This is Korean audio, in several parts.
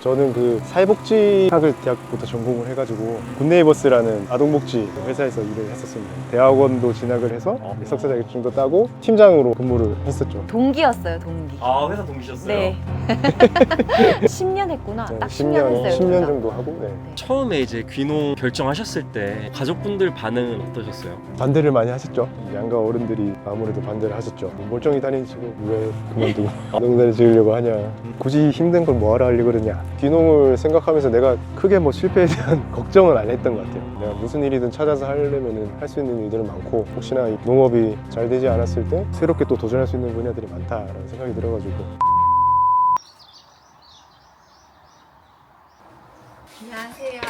저는 그 사회복지학을 대학부터 전공을 해가지고 굿네이버스라는 아동복지 회사에서 일을 했었습니다. 대학원도 진학을 해서 석사 자격증도 따고 팀장으로 근무를 했었죠. 동기였어요, 동기. 아, 회사 동기셨어요? 네. 10년 했구나. 딱 10년 10년, 했어요. 10년 제가. 정도 하고 네. 처음에 이제 귀농 결정하셨을 때 가족분들 반응은 어떠셨어요? 반대를 많이 하셨죠. 양가 어른들이 아무래도 반대를 하셨죠. 멀쩡히 다니시고 왜 그만두고 농사를 지으려고 하냐, 굳이 힘든 걸 뭐하러 하려고 그러냐. 귀농을 생각하면서 내가 크게 뭐 실패에 대한 걱정은 안 했던 것 같아요. 내가 무슨 일이든 찾아서 하려면 할 수 있는 일들은 많고, 혹시나 이 농업이 잘 되지 않았을 때 새롭게 또 도전할 수 있는 분야들이 많다라는 생각이 들어가지고. 안녕하세요.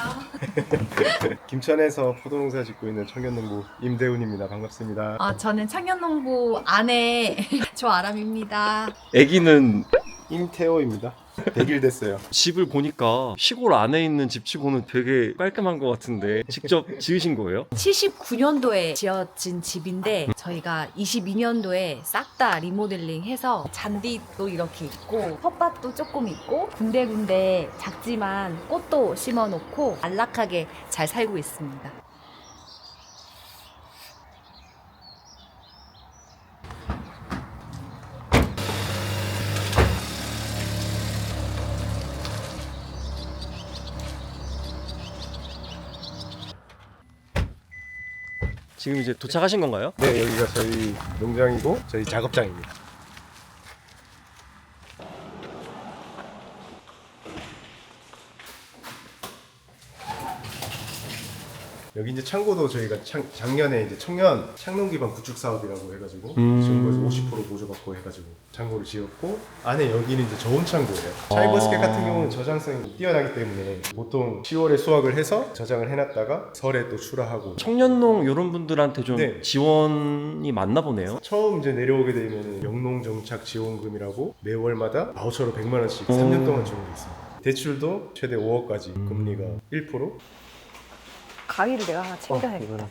김천에서 포도농사 짓고 있는 청년농부 임대훈입니다. 반갑습니다. 저는 청년농부 아내 조아람입니다. 아기는 임태호입니다. 100일 됐어요. 집을 보니까 시골 안에 있는 집치고는 되게 깔끔한 것 같은데 직접 지으신 거예요? 79년도에 지어진 집인데 저희가 22년도에 싹 다 리모델링해서 잔디도 이렇게 있고 텃밭도 조금 있고 군데군데 작지만 꽃도 심어놓고 안락하게 잘 살고 있습니다. 지금 이제 도착하신 건가요? 네, 여기가 저희 농장이고 저희 작업장입니다. 여기 이제 창고도 저희가 작년에 이제 청년 창농 기반 구축 사업이라고 해가지고 정부에서 50% 보조받고 해가지고 창고를 지었고, 안에 여기는 이제 저온 창고예요. 샤인머스켓 같은 경우는 저장성이 뛰어나기 때문에 보통 10월에 수확을 해서 저장을 해놨다가 설에 또 출하하고. 청년농 이런 분들한테 좀 네. 지원이 많나 보네요. 처음 이제 내려오게 되면 영농 정착 지원금이라고 매월마다 바우처로 100만 원씩 3년 동안 주는 게 있습니다. 대출도 최대 5억까지 금리가 1%. 가위를 내가 하나 챙겨야겠다.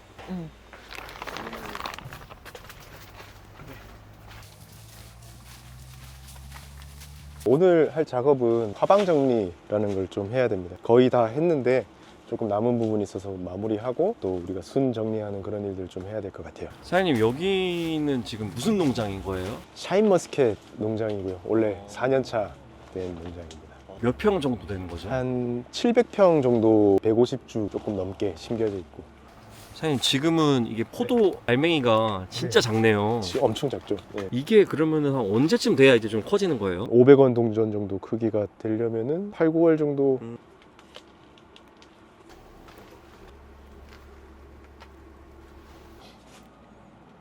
오늘 할 작업은 화방 정리라는 걸 좀 해야 됩니다. 거의 다 했는데 조금 남은 부분이 있어서 마무리하고 또 우리가 순 정리하는 그런 일들 좀 해야 될 것 같아요. 사장님, 여기는 지금 무슨 농장인 거예요? 샤인머스켓 농장이고요. 원래 4년차 된 농장입니다. 몇 평 정도 되는 거죠? 한 700평 정도 150주 조금 넘게 심겨져 있고. 사장님, 지금은 이게 포도 알맹이가 진짜 작네요. 엄청 작죠. 네. 이게 그러면은 한 언제쯤 돼야 이제 좀 커지는 거예요? 500원 동전 정도 크기가 되려면은 8, 9월 정도.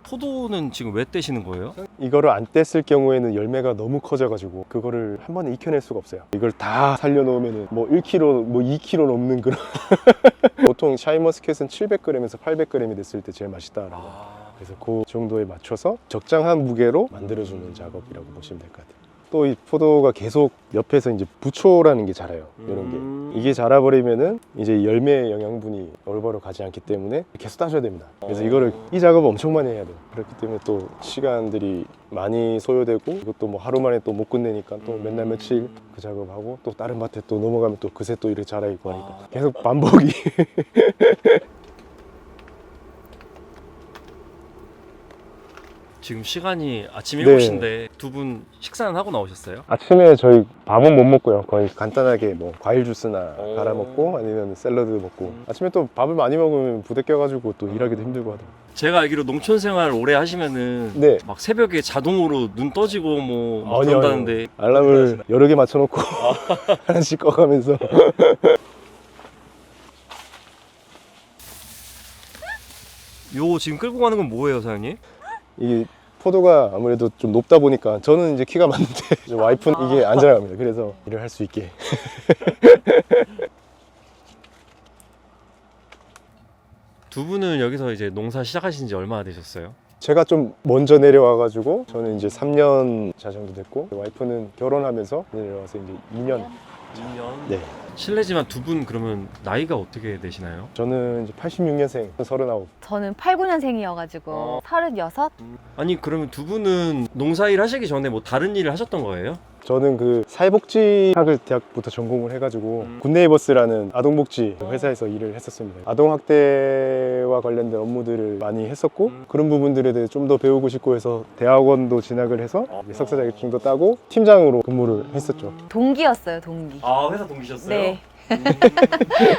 포도는 지금 왜 떼시는 거예요? 이거를 안 뗐을 경우에는 열매가 너무 커져가지고 그거를 한 번에 익혀낼 수가 없어요. 이걸 다 살려놓으면 뭐 1kg, 뭐 2kg 넘는 그런 보통 샤인머스켓은 700g에서 800g이 됐을 때 제일 맛있다라고. 그래서 그 정도에 맞춰서 적당한 무게로 만들어주는 작업이라고 보시면 될 것 같아요. 또 이 포도가 계속 옆에서 이제 부초라는 게 자라요. 이런 게. 이게 자라버리면은 이제 열매의 영양분이 올바로 가지 않기 때문에 계속 따줘야 됩니다. 그래서 이거를, 이 작업을 엄청 많이 해야 돼요. 그렇기 때문에 또 시간들이 많이 소요되고, 이것도 뭐 하루 만에 또 못 끝내니까 또 맨날 며칠 그 작업하고, 또 다른 밭에 또 넘어가면 또 그새 또 이렇게 자라있고 하니까 계속 반복이. 지금 시간이 아침 네. 7시인데 두 분 식사는 하고 나오셨어요? 아침에 저희 밥은 못 먹고요. 거의 간단하게 뭐 과일 주스나 갈아 먹고 아니면 샐러드 먹고. 아침에 또 밥을 많이 먹으면 부대 껴가지고 또 일하기도 힘들고 하더라고요. 제가 알기로 농촌 생활 오래 하시면은 네. 막 새벽에 자동으로 눈 떠지고 뭐 막 아니요, 그런다는데 알람을 여러 개 맞춰놓고 하나씩 꺼가면서. 요 지금 끌고 가는 건 뭐예요, 사장님? 이 포도가 아무래도 좀 높다 보니까 저는 이제 키가 많은데 와이프는 이게 안 자라갑니다. 그래서 일을 할 수 있게. 두 분은 여기서 이제 농사 시작하신 지 얼마나 되셨어요? 제가 좀 먼저 내려와가지고 저는 이제 3년 차 정도 됐고, 와이프는 결혼하면서 내려와서 이제 2년. 2년? 네. 실례지만 두 분 그러면 나이가 어떻게 되시나요? 저는 이제 86년생, 39. 저는 89년생이어가지고 36? 아니 그러면 두 분은 농사일 하시기 전에 뭐 다른 일을 하셨던 거예요? 저는 그 사회복지학을 대학부터 전공을 해가지고 굿네이버스라는 아동복지 회사에서 일을 했었습니다. 아동학대와 관련된 업무들을 많이 했었고 그런 부분들에 대해 좀 더 배우고 싶고 해서 대학원도 진학을 해서 석사 자격증도 따고 팀장으로 근무를 했었죠. 동기였어요, 동기. 아, 회사 동기셨어요? 네.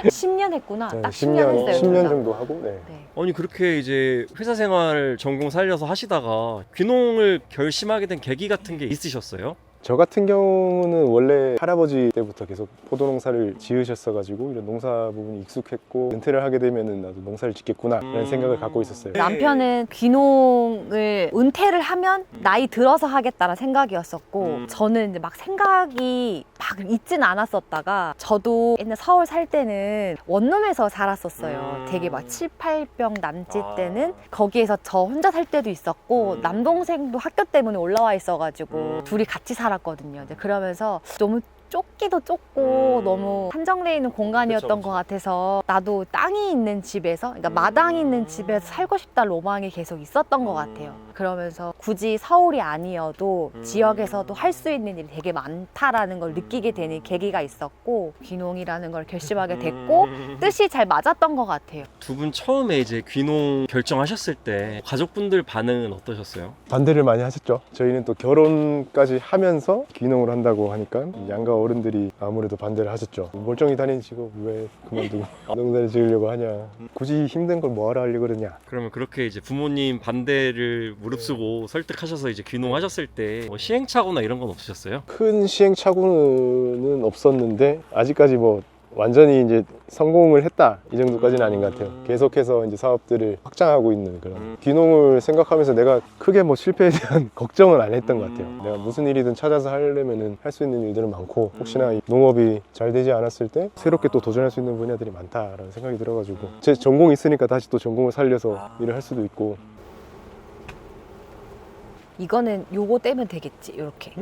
10년 했구나. 네, 딱 10년 했어요. 10년 제가. 정도 하고 네. 네. 아니 그렇게 이제 회사 생활 전공 살려서 하시다가 귀농을 결심하게 된 계기 같은 게 있으셨어요? 저 같은 경우는 원래 할아버지 때부터 계속 포도농사를 지으셨어가지고 이런 농사 부분이 익숙했고 은퇴를 하게 되면은 나도 농사를 짓겠구나 라는 생각을 갖고 있었어요. 남편은 귀농을 은퇴를 하면 나이 들어서 하겠다는 생각이었었고 저는 이제 막 생각이 막 있진 않았었다가 저도 옛날 서울 살 때는 원룸에서 살았었어요. 되게 막 7, 8병 남짓 때는 거기에서 저 혼자 살 때도 있었고 남동생도 학교 때문에 올라와 있어가지고 둘이 같이 살았거든요. 이제 그러면서 너무 좁기도 좁고 너무 한정돼 있는 공간이었던 그쵸. 것 같아서 나도 땅이 있는 집에서 그러니까 마당이 있는 집에서 살고 싶다 로망이 계속 있었던 것 같아요. 그러면서 굳이 서울이 아니어도 지역에서도 할 수 있는 일이 되게 많다라는 걸 느끼게 되는 계기가 있었고 귀농이라는 걸 결심하게 됐고 뜻이 잘 맞았던 것 같아요. 두 분 처음에 이제 귀농 결정하셨을 때 가족분들 반응은 어떠셨어요? 반대를 많이 하셨죠. 저희는 또 결혼까지 하면서 귀농을 한다고 하니까 양가 어른들이 아무래도 반대를 하셨죠. 멀쩡히 다니는 직업 왜 그만두고 농사를 지으려고 하냐. 굳이 힘든 걸 뭐하러 하려고 그러냐. 그러면 그렇게 이제 부모님 반대를 무릅쓰고 설득하셔서 이제 귀농하셨을 때 뭐 시행착오나 이런 건 없으셨어요? 큰 시행착오는 없었는데 아직까지 뭐 완전히 이제 성공을 했다 이 정도까지는 아닌 것 같아요. 계속해서 이제 사업들을 확장하고 있는 그런 귀농을 생각하면서 내가 크게 뭐 실패에 대한 걱정은 안 했던 것 같아요. 내가 무슨 일이든 찾아서 하려면은 할 수 있는 일들은 많고 혹시나 이 농업이 잘 되지 않았을 때 새롭게 또 도전할 수 있는 분야들이 많다라는 생각이 들어가지고 제 전공이 있으니까 다시 또 전공을 살려서 일을 할 수도 있고. 이거는 요거 떼면 되겠지 이렇게.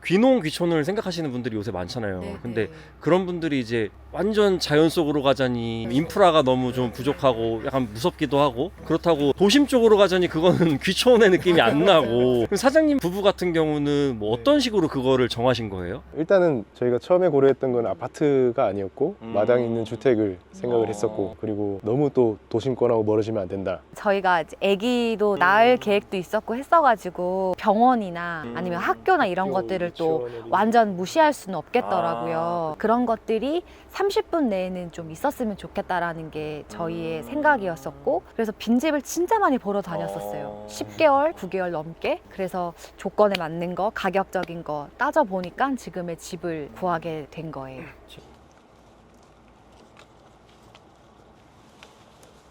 귀농 귀촌을 생각하시는 분들이 요새 많잖아요. 네, 근데 네. 그런 분들이 이제 완전 자연 속으로 가자니 인프라가 너무 좀 부족하고 약간 무섭기도 하고 그렇다고 도심 쪽으로 가자니 그거는 귀촌의 느낌이 안 나고 그럼 사장님 부부 같은 경우는 뭐 어떤 식으로 그거를 정하신 거예요? 일단은 저희가 처음에 고려했던 건 아파트가 아니었고 마당에 있는 주택을 생각을 했었고 그리고 너무 또 도심권하고 멀어지면 안 된다. 저희가 이제 아기도 낳을 계획도 있었고 했어가지고 병원이나 아니면 학교나 이런 것들을 또 완전 무시할 수는 없겠더라고요. 그런 것들이 30분 내에는 좀 있었으면 좋겠다라는 게 저희의 생각이었었고 그래서 빈집을 진짜 많이 보러 다녔었어요. 10개월, 9개월 넘게. 그래서 조건에 맞는 거, 가격적인 거 따져보니까 지금의 집을 구하게 된 거예요.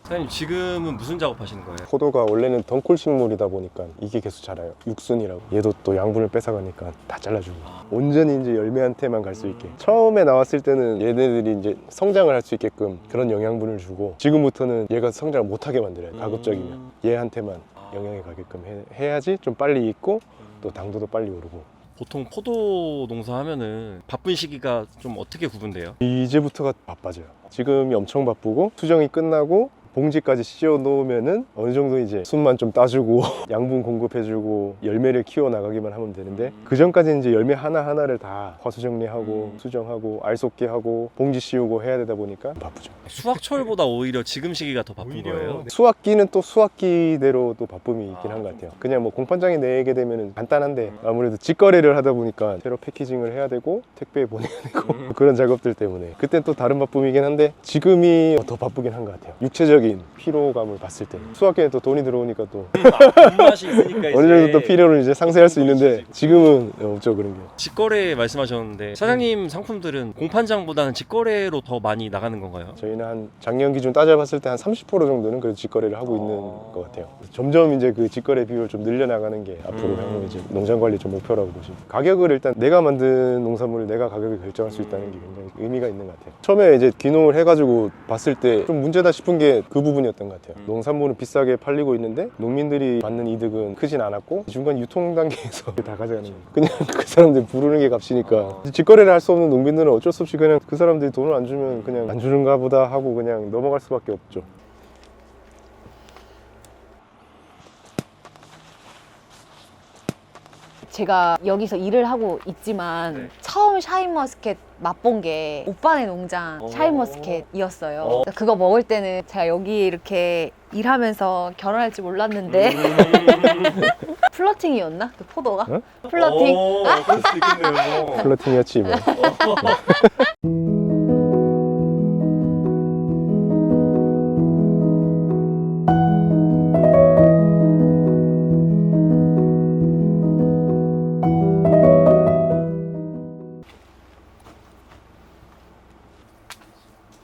사장님 지금은 무슨 작업하시는 거예요? 포도가 원래는 덩쿨 식물이다 보니까 이게 계속 자라요. 육순이라고. 얘도 또 양분을 뺏어가니까 다 잘라주고 온전히 이제 열매한테만 갈 수 있게. 처음에 나왔을 때는 얘네들이 이제 성장을 할 수 있게끔 그런 영양분을 주고 지금부터는 얘가 성장을 못하게 만들어요. 가급적이면 얘한테만 영향이 가게끔 해야지 좀 빨리 익고 또 당도도 빨리 오르고. 보통 포도 농사하면은 바쁜 시기가 좀 어떻게 구분돼요? 이제부터가 바빠져요. 지금이 엄청 바쁘고 수정이 끝나고 봉지까지 씌워 놓으면은 어느 정도 이제 순만 좀 따주고 양분 공급해주고 열매를 키워 나가기만 하면 되는데 그 전까지는 이제 열매 하나하나를 다 화수 정리하고 수정하고 알 쏟게 하고 봉지 씌우고 해야 되다 보니까 바쁘죠. 수확철보다 오히려 지금 시기가 더 바쁜 거예요? 수확기는 또 수확기대로 또 바쁨이 있긴 한 것 같아요. 그냥 뭐 공판장에 내게 되면은 간단한데 아무래도 직거래를 하다 보니까 새로 패키징을 해야 되고 택배에 보내야 되고 그런 작업들 때문에 그땐 또 다른 바쁨이긴 한데 지금이 더 바쁘긴 한 것 같아요. 육체적인 피로감을 봤을 때 수확기에 또 돈이 들어오니까 또 맛이 있으니까 어느 정도 또 필요를 이제 상쇄할 수 있는데 지금은 없죠 그런 게. 직거래 말씀하셨는데 사장님 상품들은 공판장보다는 직거래로 더 많이 나가는 건가요? 저희는 한 작년 기준 따져봤을 때 한 30% 정도는 그래도 직거래를 하고 있는 것 같아요. 점점 이제 그 직거래 비율을 좀 늘려나가는 게 앞으로 향후 이제 농장 관리 좀 목표라고 보시면 가격을 일단 내가 만든 농산물을 내가 가격을 결정할 수 있다는 게 굉장히 의미가 있는 것 같아요. 처음에 이제 귀농을 해가지고 봤을 때 좀 문제다 싶은 게 그 부분이었던 것 같아요. 농산물은 비싸게 팔리고 있는데 농민들이 받는 이득은 크진 않았고 중간 유통 단계에서 다 가져가는 거예요. 그냥 그 사람들 부르는 게 값이니까 직거래를 할 수 없는 농민들은 어쩔 수 없이 그냥 그 사람들이 돈을 안 주면 그냥 안 주는가 보다 하고 그냥 넘어갈 수밖에 없죠. 제가 여기서 일을 하고 있지만 네. 처음 샤인머스켓 맛본 게 오빠네 농장 샤인머스켓이었어요. 그러니까 그거 먹을 때는 제가 여기 이렇게 일하면서 결혼할 줄 몰랐는데 플러팅이었나? 그 포도가? 어? 플러팅? 그럴 수 있겠네요. 플러팅이었지 뭐.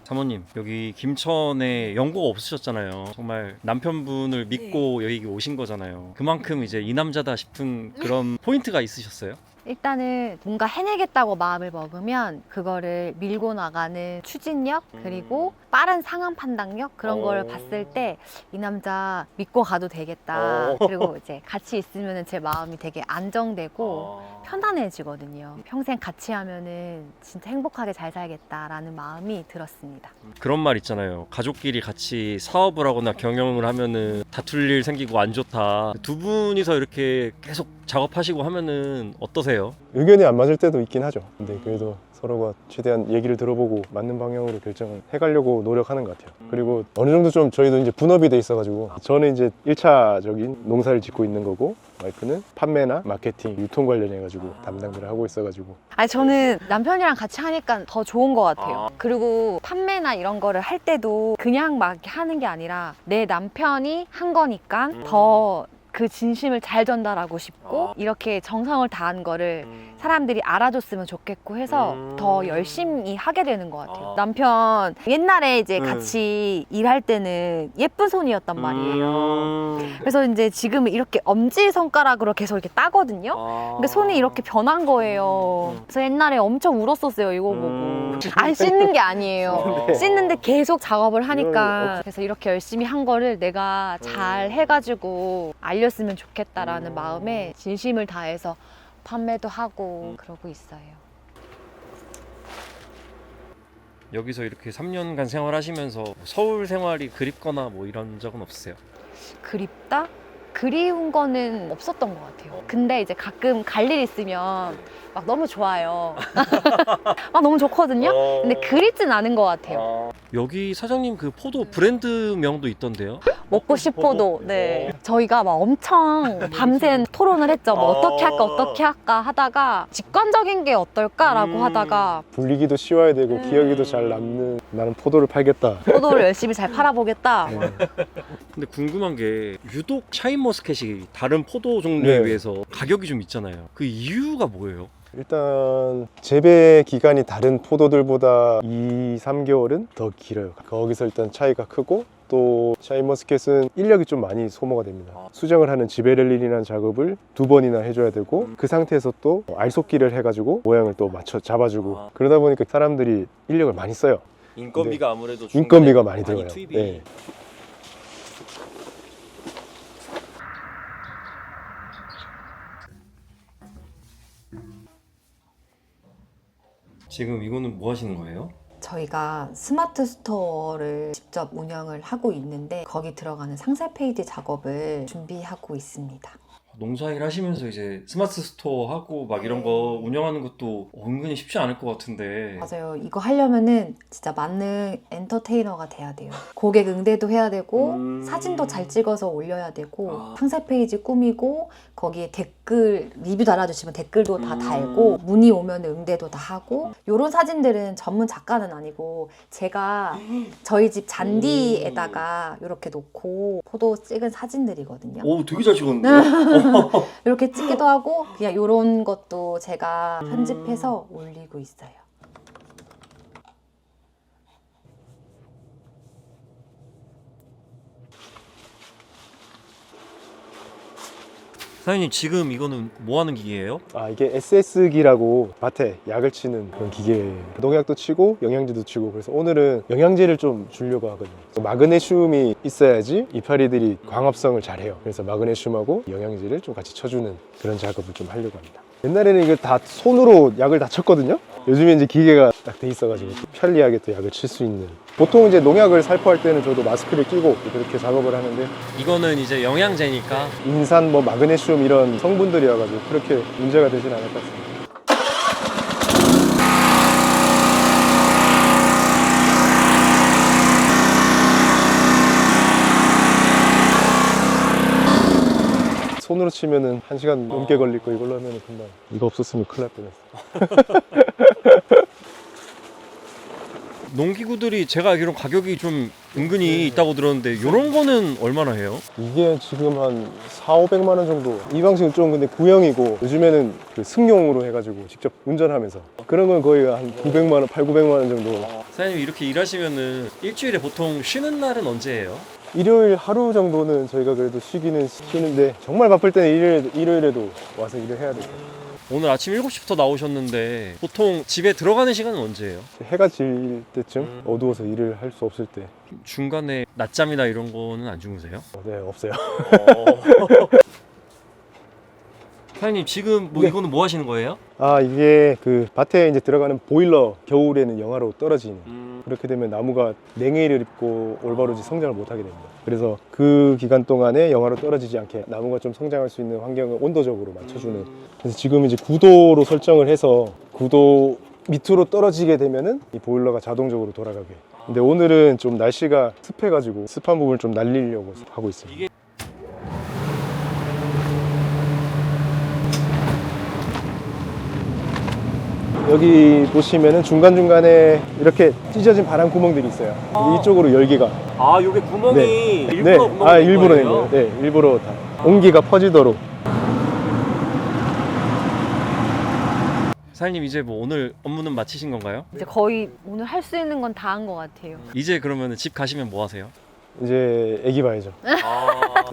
사모님, 여기 김천에 연고가 없으셨잖아요. 정말 남편분을 믿고 여기 오신 거잖아요. 그만큼 이제 이 남자다 싶은 그런 포인트가 있으셨어요? 일단은 뭔가 해내겠다고 마음을 먹으면 그거를 밀고 나가는 추진력 그리고 빠른 상황 판단력 그런 거를 봤을 때 이 남자 믿고 가도 되겠다. 그리고 이제 같이 있으면 제 마음이 되게 안정되고 편안해지거든요. 평생 같이 하면은 진짜 행복하게 잘 살겠다라는 마음이 들었습니다. 그런 말 있잖아요. 가족끼리 같이 사업을 하거나 경영을 하면은 다툴 일 생기고 안 좋다. 두 분이서 이렇게 계속 작업하시고 하면은 어떠세요? 의견이 안 맞을 때도 있긴 하죠. 근데 그래도 서로가 최대한 얘기를 들어보고 맞는 방향으로 결정을 해가려고 노력하는 것 같아요. 그리고 어느 정도 좀 저희도 이제 분업이 돼 있어가지고 저는 이제 1차적인 농사를 짓고 있는 거고 와이프는 판매나 마케팅, 유통 관련해가지고 담당들을 하고 있어가지고 아니 저는 남편이랑 같이 하니까 더 좋은 것 같아요. 그리고 판매나 이런 거를 할 때도 그냥 막 이렇게 하는 게 아니라 내 남편이 한 거니까 더 그 진심을 잘 전달하고 싶고 이렇게 정성을 다한 거를 사람들이 알아줬으면 좋겠고 해서 더 열심히 하게 되는 것 같아요. 남편 옛날에 이제 같이 일할 때는 예쁜 손이었단 말이에요. 그래서 이제 지금은 이렇게 엄지손가락으로 계속 이렇게 따거든요. 근데 손이 이렇게 변한 거예요. 그래서 옛날에 엄청 울었었어요, 이거 보고. 아니 씻는 게 아니에요. 씻는데 계속 작업을 하니까 그래서 이렇게 열심히 한 거를 내가 잘 해가지고 알렸으면 좋겠다라는 마음에 진심을 다해서 판매도 하고 그러고 있어요. 여기서 이렇게 3년간 생활하시면서 서울 생활이 그립거나 뭐 이런 적은 없으세요? 그립다? 그리운 거는 없었던 것 같아요. 근데 이제 가끔 갈 일 있으면 막 너무 좋아요. 막 너무 좋거든요? 근데 그립진 않은 것 같아요. 여기 사장님 그 포도 브랜드명도 있던데요? 먹고 싶어도 네 저희가 막 엄청 밤샘 토론을 했죠. 뭐 어떻게 할까 하다가 직관적인 게 어떨까라고 하다가 불리기도 쉬워야 되고 기억에도 잘 남는 나는 포도를 팔겠다. 포도를 열심히 잘 팔아보겠다. 근데 궁금한 게 유독 샤인머스켓이 다른 포도 종류에 네. 비해서 가격이 좀 있잖아요. 그 이유가 뭐예요? 일단 재배 기간이 다른 포도들보다 2, 3개월은 더 길어요. 거기서 일단 차이가 크고 또 샤인머스켓은 인력이 좀 많이 소모가 됩니다. 수정을 하는 지베렐린이라는 작업을 2번이나 해줘야 되고 그 상태에서 또 알속기를 해가지고 모양을 또 맞춰 잡아주고 그러다 보니까 사람들이 인력을 많이 써요. 인건비가 아무래도 인건비가 많이 들어요. 투입이. 네. 지금 이거는 뭐 하시는 거예요? 저희가 스마트 스토어를 직접 운영을 하고 있는데 거기 들어가는 상세 페이지 작업을 준비하고 있습니다. 농사일 하시면서 이제 스마트 스토어 하고 막 이런 거 운영하는 것도 은근히 쉽지 않을 것 같은데. 맞아요. 이거 하려면은 진짜 만능 엔터테이너가 돼야 돼요. 고객 응대도 해야 되고 사진도 잘 찍어서 올려야 되고 상세 페이지 꾸미고 거기에 댓글 리뷰 달아주시면 댓글도 다 달고 문의 오면 응대도 다 하고 이런 사진들은 전문 작가는 아니고 제가 저희 집 잔디에다가 이렇게 놓고 포도 찍은 사진들이거든요. 오, 되게 잘 찍었는데. 이렇게 찍기도 하고 그냥 이런 것도 제가 편집해서 올리고 있어요. 사장님 지금 이거는 뭐 하는 기계예요? 아 이게 SS기라고 밭에 약을 치는 그런 기계예요. 농약도 치고 영양제도 치고 그래서 오늘은 영양제를 좀 주려고 하거든요. 마그네슘이 있어야지 이파리들이 광합성을 잘해요. 그래서 마그네슘하고 영양제를 좀 같이 쳐주는 그런 작업을 좀 하려고 합니다. 옛날에는 이거 다 손으로 약을 다 쳤거든요. 요즘에 이제 기계가 딱 돼 있어가지고 편리하게 또 약을 칠 수 있는. 보통 이제 농약을 살포할 때는 저도 마스크를 끼고 그렇게 작업을 하는데 이거는 이제 영양제니까 인산, 뭐 마그네슘 이런 성분들이어가지고 그렇게 문제가 되진 않을 것 같습니다. 손으로 치면은 1시간 넘게 걸릴 거 이걸로 하면은 금방. 이거 없었으면 큰일 날 뻔했어. 농기구들이 제가 알기로 가격이 좀 은근히 있다고 들었는데 이런 거는 얼마나 해요? 이게 지금 한 4,500만 원 정도. 이 방식은 좀 근데 구형이고 요즘에는 그 승용으로 해가지고 직접 운전하면서 그런 건 거의 한 900만 원, 8,900만 원 정도. 사장님 이렇게 일하시면은 일주일에 보통 쉬는 날은 언제예요? 일요일 하루 정도는 저희가 그래도 쉬기는 쉬는데 정말 바쁠 때는 일요일에도 와서 일을 해야 돼요. 오늘 아침 7시부터 나오셨는데 보통 집에 들어가는 시간은 언제예요? 해가 질 때쯤 어두워서 일을 할 수 없을 때. 중간에 낮잠이나 이런 거는 안 주무세요? 네, 없어요. 사장님 지금 뭐 네. 이거는 뭐 하시는 거예요? 아, 이게 그 밭에 이제 들어가는 보일러, 겨울에는 영하로 떨어지는. 그렇게 되면 나무가 냉해를 입고 올바로 성장을 못하게 됩니다. 그래서 그 기간 동안에 영하로 떨어지지 않게 나무가 좀 성장할 수 있는 환경을 온도적으로 맞춰주는. 그래서 지금 이제 9도로 설정을 해서 9도 밑으로 떨어지게 되면은 이 보일러가 자동적으로 돌아가게. 근데 오늘은 좀 날씨가 습해가지고 습한 부분을 좀 날리려고 하고 있습니다. 여기 보시면은 중간중간에 이렇게 찢어진 바람 구멍들이 있어요. 이게 이쪽으로 열기가. 아 요게 구멍이 네. 일부러 구멍이 낸 일부러 낸 거예요? 거예요. 네, 일부러 다. 온기가 퍼지도록. 사장님 이제 뭐 오늘 업무는 마치신 건가요? 이제 거의 오늘 할 수 있는 건 다 한 것 같아요. 이제 그러면 집 가시면 뭐 하세요? 이제 애기 봐야죠.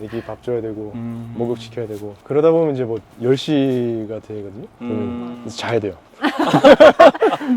애기 밥 줘야 되고 목욕시켜야 되고 그러다 보면 이제 뭐 10시가 되거든요. 그러면 이제 자야 돼요.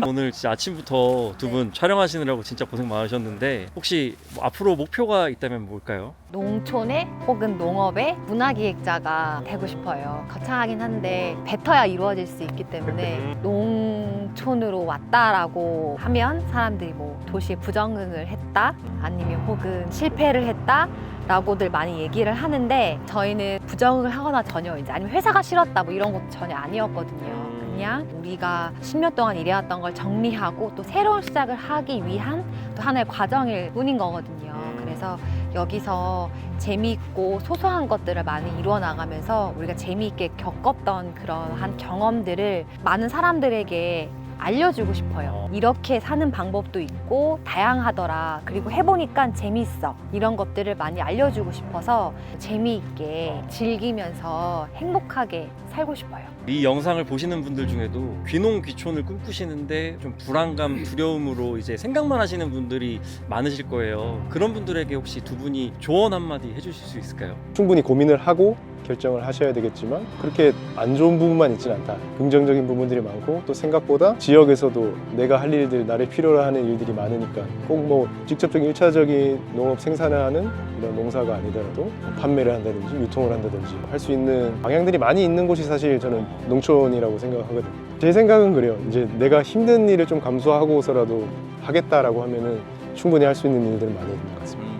오늘 진짜 아침부터 두 분 촬영하시느라고 진짜 고생 많으셨는데 혹시 뭐 앞으로 목표가 있다면 뭘까요? 농촌의 혹은 농업의 문화기획자가 되고 싶어요. 거창하긴 한데 뱉어야 이루어질 수 있기 때문에 농촌으로 왔다라고 하면 사람들이 뭐 도시에 부정응을 했다 아니면 혹은 실패를 했다 라고들 많이 얘기를 하는데 저희는 부정을 하거나 전혀 이제 아니면 회사가 싫었다 뭐 이런 것도 전혀 아니었거든요. 그냥 우리가 10년 동안 일해왔던 걸 정리하고 또 새로운 시작을 하기 위한 또 하나의 과정일 뿐인 거거든요. 그래서 여기서 재미있고 소소한 것들을 많이 이루어 나가면서 우리가 재미있게 겪었던 그러한 경험들을 많은 사람들에게 알려주고 싶어요. 이렇게 사는 방법도 있고 다양하더라. 그리고 해보니까 재밌어. 이런 것들을 많이 알려주고 싶어서 재미있게 즐기면서 행복하게 살고 싶어요. 이 영상을 보시는 분들 중에도 귀농 귀촌을 꿈꾸시는데 좀 불안감, 두려움으로 이제 생각만 하시는 분들이 많으실 거예요. 그런 분들에게 혹시 두 분이 조언 한마디 해주실 수 있을까요? 충분히 고민을 하고 결정을 하셔야 되겠지만 그렇게 안 좋은 부분만 있지는 않다. 긍정적인 부분들이 많고 또 생각보다 지역에서도 내가 할 일들, 나를 필요로 하는 일들이 많으니까 꼭 뭐 직접적인 1차적인 농업 생산을 하는 이런 농사가 아니더라도 판매를 한다든지 유통을 한다든지 할 수 있는 방향들이 많이 있는 곳이 사실 저는 농촌이라고 생각하거든요. 제 생각은 그래요. 이제 내가 힘든 일을 좀 감수하고서라도 하겠다라고 하면은 충분히 할 수 있는 일들은 많이 있는 것 같습니다.